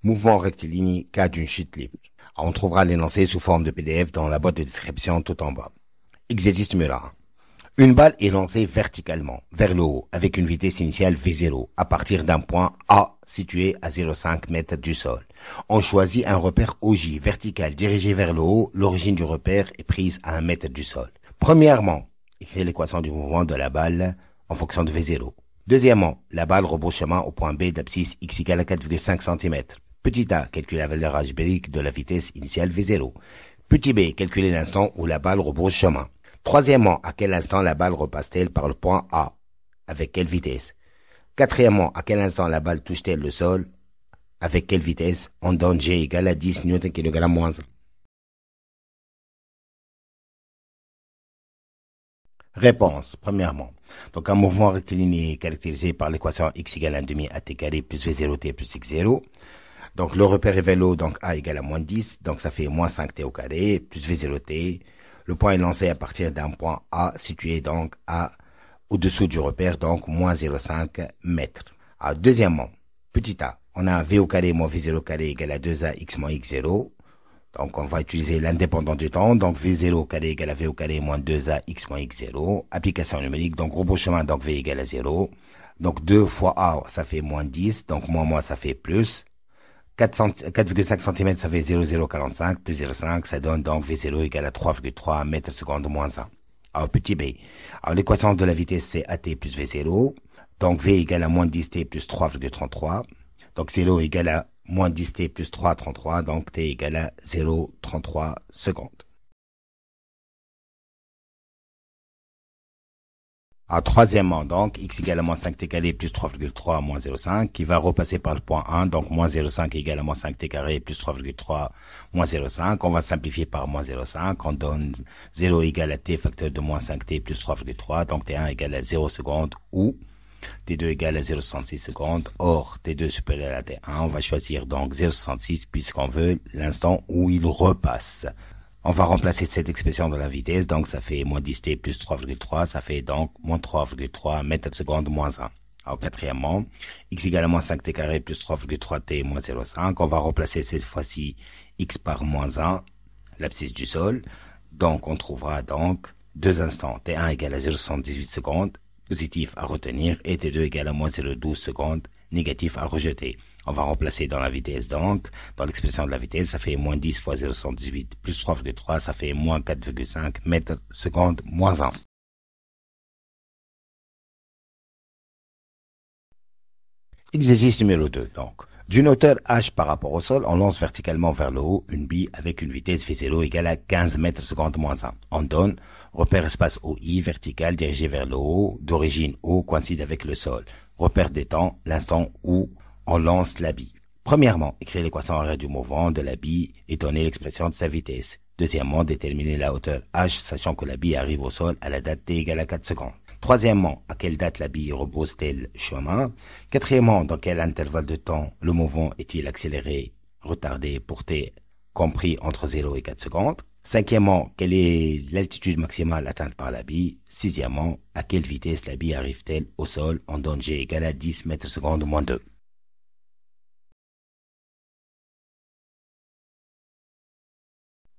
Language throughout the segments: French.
Mouvement rectiligne, cas d'une chute libre. On trouvera l'énoncé sous forme de PDF dans la boîte de description tout en bas. Exercice numéro 1. Une balle est lancée verticalement, vers le haut, avec une vitesse initiale V0, à partir d'un point A, situé à 0,5 mètres du sol. On choisit un repère OJ vertical dirigé vers le haut. L'origine du repère est prise à 1 mètre du sol. Premièrement, écrire l'équation du mouvement de la balle en fonction de V0. Deuxièmement, la balle rebrousse chemin au point B d'abscisse x égale à 4,5 cm. Petit a, calculer la valeur algébrique de la vitesse initiale V0. Petit b, calculer l'instant où la balle rebrousse chemin. Troisièmement, à quel instant la balle repasse-t-elle par le point A? Avec quelle vitesse? Quatrièmement, à quel instant la balle touche-t-elle le sol? Avec quelle vitesse? On donne G égale à 10 Newton/kg à moins 1. Réponse. Premièrement, donc un mouvement rectiligne est caractérisé par l'équation x égale à 1/2 at carré plus v0t plus x0. Donc le repère est vers le haut, donc a égale à moins 10, donc ça fait moins 5t au carré plus v0t. Le point est lancé à partir d'un point A situé donc à au-dessous du repère, donc moins 0,5 mètres. Alors, deuxièmement, petit a, on a v au carré moins v0 carré égale à 2a x moins x0. Donc on va utiliser l'indépendant du temps, donc v0 au carré égale à v au carré moins 2a x moins x0. Application numérique, donc rebrousse chemin, donc v égale à 0. Donc 2 fois a, ça fait moins 10, donc moins ça fait plus. 4,5 cm, ça fait 0,045, plus 0,5, ça donne donc V0 égale à 3,3 mètres seconde moins 1. Alors, petit b. Alors, l'équation de la vitesse, c'est AT plus V0. Donc, V égale à moins 10T plus 3,33. Donc, 0 égale à moins 10T plus 3,33. Donc, T égale à 0,33 secondes. Alors, troisièmement, donc, x égale à moins 5t carré plus 3,3 moins 0,5, qui va repasser par le point 1, donc moins 0,5 égale à moins 5t carré plus 3,3 moins 0,5. On va simplifier par moins 0,5, on donne 0 égale à t facteur de moins 5t plus 3,3, donc t1 égale à 0 secondes ou t2 égale à 0,66 secondes. Or, t2 supérieur à t1, on va choisir donc 0,66 puisqu'on veut l'instant où il repasse. On va remplacer cette expression dans la vitesse, donc ça fait moins 10t plus 3,3, ça fait donc moins 3,3 mètres seconde moins 1. Alors quatrièmement, x égale à moins 5t carré plus 3,3t moins 0,5, on va remplacer cette fois-ci x par moins 1, l'abscisse du sol. Donc on trouvera donc deux instants, t1 égale à 0,78 secondes, positif à retenir, et t2 égale à moins 0,12 secondes, négatif à rejeter. On va remplacer dans la vitesse donc, dans l'expression de la vitesse, ça fait moins 10 fois 0,78 plus 3,3, ça fait moins 4,5 mètres secondes moins 1. Exercice numéro 2, donc. D'une hauteur h par rapport au sol, on lance verticalement vers le haut une bille avec une vitesse V0 égale à 15 mètres secondes moins 1. On donne repère espace OI vertical dirigé vers le haut, d'origine O coïncide avec le sol. Repère des temps, l'instant où on lance la bille. Premièrement, écrire l'équation horaire du mouvement de la bille et donner l'expression de sa vitesse. Deuxièmement, déterminer la hauteur h, sachant que la bille arrive au sol à la date t égale à 4 secondes. Troisièmement, à quelle date la bille repose-t-elle chemin? Quatrièmement, dans quel intervalle de temps le mouvement est-il accéléré, retardé pour t compris entre 0 et 4 secondes? Cinquièmement, quelle est l'altitude maximale atteinte par la bille? Sixièmement, à quelle vitesse la bille arrive-t-elle au sol? On donne G égale à 10 mètres secondes moins 2.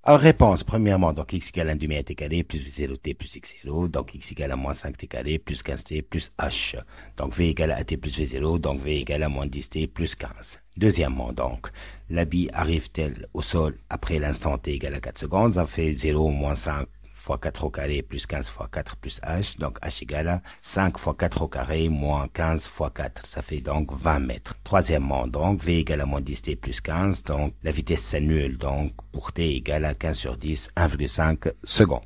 Alors, réponse, premièrement, donc x égale à 1/2 t carré plus v0t plus x0, donc x égale à moins 5t carré plus 15t plus h. Donc v égale à at plus v0, donc v égale à moins 10t plus 15. Deuxièmement, donc, la bille arrive-t-elle au sol après l'instant t égale à 4 secondes? Ça fait 0 moins 5 fois 4 au carré plus 15 fois 4 plus h, donc h égale à 5 fois 4 au carré moins 15 fois 4, ça fait donc 20 mètres. Troisièmement, donc, v égale à moins 10t plus 15, donc la vitesse s'annule, donc pour t égale à 15 sur 10, 1,5 secondes.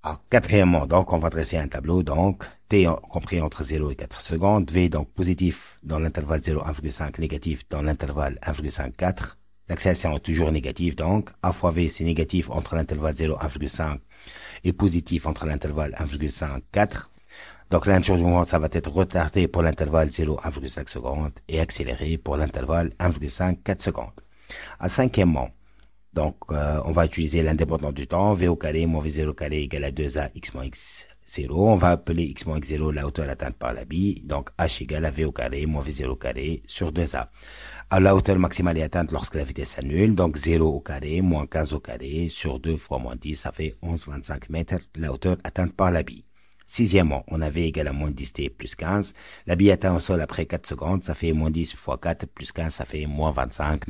Alors, quatrièmement, donc, on va dresser un tableau, donc, t compris entre 0 et 4 secondes, v donc positif dans l'intervalle 0, 1,5, négatif dans l'intervalle 1,5, 4. L'accélération est toujours négative, donc, a fois v, c'est négatif entre l'intervalle 0, 1,5 et positif entre l'intervalle 1,5, 4. Donc, l'intervalle du mouvement, ça va être retardé pour l'intervalle 0, 1,5 secondes et accéléré pour l'intervalle 1,5, 4 secondes. À cinquièmement, donc, on va utiliser l'indépendant du temps, v au carré moins v0 carré égale à 2a x moins x 0. On va appeler x moins x0 la hauteur atteinte par la bille. Donc h égale à v au carré moins v0 au carré sur 2a. Alors la hauteur maximale est atteinte lorsque la vitesse s'annule. Donc 0 au carré moins 15 au carré sur 2 fois moins 10, ça fait 11,25 mètres la hauteur atteinte par la bille. Sixièmement, on avait égal à moins 10t plus 15. La bille atteint au sol après 4 secondes, ça fait moins 10 fois 4 plus 15, ça fait moins 25.